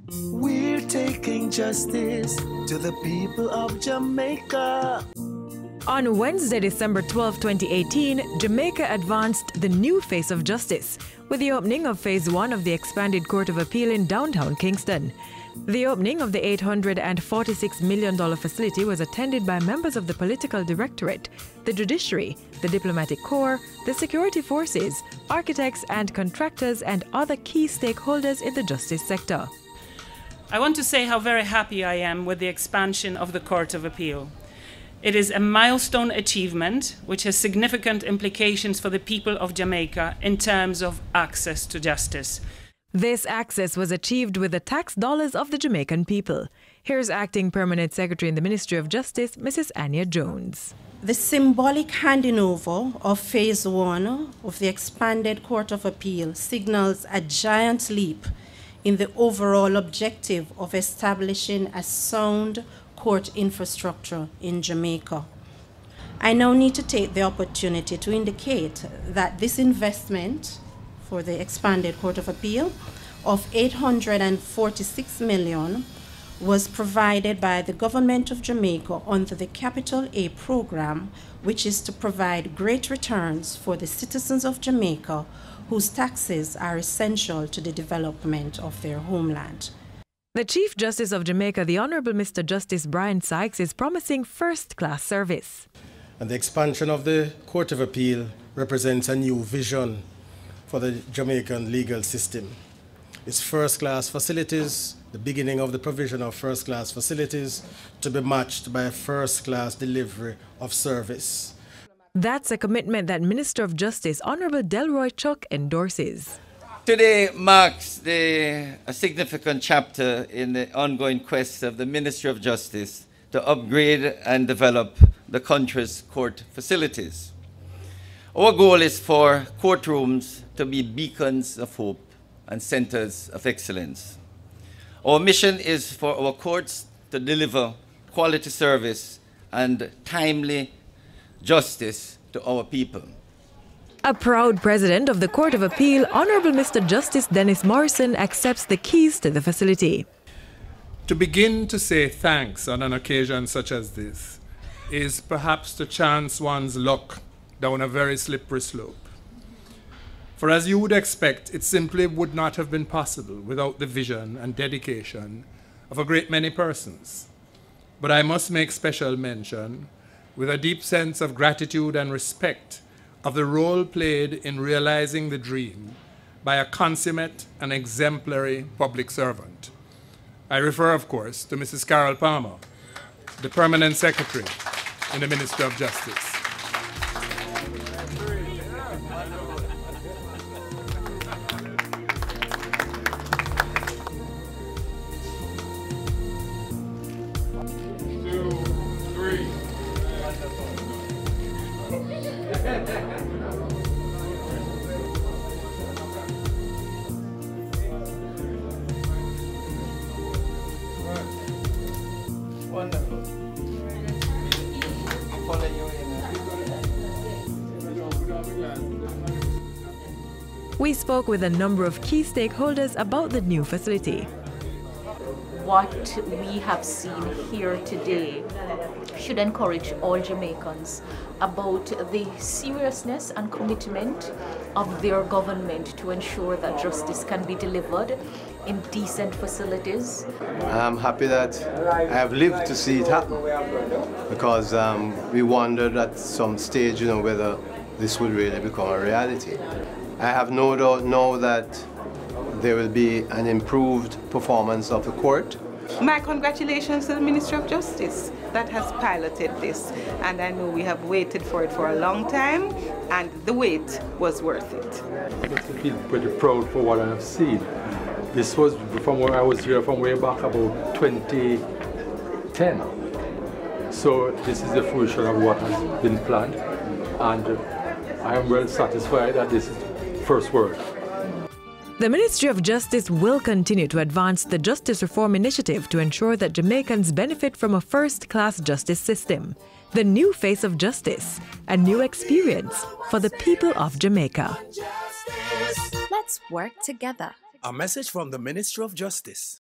We're taking justice to the people of Jamaica. On Wednesday, December 12, 2018, Jamaica advanced the new face of justice with the opening of Phase 1 of the expanded Court of Appeal in downtown Kingston. The opening of the $846 million facility was attended by members of the Political Directorate, the Judiciary, the Diplomatic Corps, the Security Forces, architects and contractors, and other key stakeholders in the justice sector. I want to say how very happy I am with the expansion of the Court of Appeal. It is a milestone achievement which has significant implications for the people of Jamaica in terms of access to justice. This access was achieved with the tax dollars of the Jamaican people. Here's Acting Permanent Secretary in the Ministry of Justice, Mrs. Anya Jones. The symbolic handing over of Phase 1 of the expanded Court of Appeal signals a giant leap in the overall objective of establishing a sound court infrastructure in Jamaica. I now need to take the opportunity to indicate that this investment for the expanded Court of Appeal of $846 million was provided by the Government of Jamaica under the Capital A program, which is to provide great returns for the citizens of Jamaica whose taxes are essential to the development of their homeland. The Chief Justice of Jamaica, the Honorable Mr. Justice Bryan Sykes, is promising first-class service. And the expansion of the Court of Appeal represents a new vision for the Jamaican legal system. It's first-class facilities, the beginning of the provision of first-class facilities to be matched by a first-class delivery of service. That's a commitment that Minister of Justice, Honorable Delroy Chuck, endorses. Today marks a significant chapter in the ongoing quest of the Ministry of Justice to upgrade and develop the country's court facilities. Our goal is for courtrooms to be beacons of hope and centers of excellence. Our mission is for our courts to deliver quality service and timely justice to our people. A proud president of the Court of Appeal, Honorable Mr. Justice Dennis Morrison, accepts the keys to the facility. To begin to say thanks on an occasion such as this is perhaps to chance one's luck down a very slippery slope. For as you would expect, it simply would not have been possible without the vision and dedication of a great many persons. But I must make special mention, with a deep sense of gratitude and respect, of the role played in realizing the dream by a consummate and exemplary public servant. I refer, of course, to Mrs. Carol Palmer, the Permanent Secretary in the Ministry of Justice. Wonderful. I'll follow you in. We spoke with a number of key stakeholders about the new facility. What we have seen here today should encourage all Jamaicans about the seriousness and commitment of their government to ensure that justice can be delivered in decent facilities. I'm happy that I have lived to see it happen, because we wondered at some stage, whether this would really become a reality. I have no doubt now that there will be an improved performance of the court. My congratulations to the Ministry of Justice that has piloted this, and I know we have waited for it for a long time, and the wait was worth it. I feel pretty proud for what I have seen. This was from where I was here from way back about 2010. So this is the fruition of what has been planned, and I am well satisfied that this is the first word. The Ministry of Justice will continue to advance the Justice Reform Initiative to ensure that Jamaicans benefit from a first-class justice system. The new face of justice, a new experience for the people of Jamaica. Let's work together. A message from the Ministry of Justice.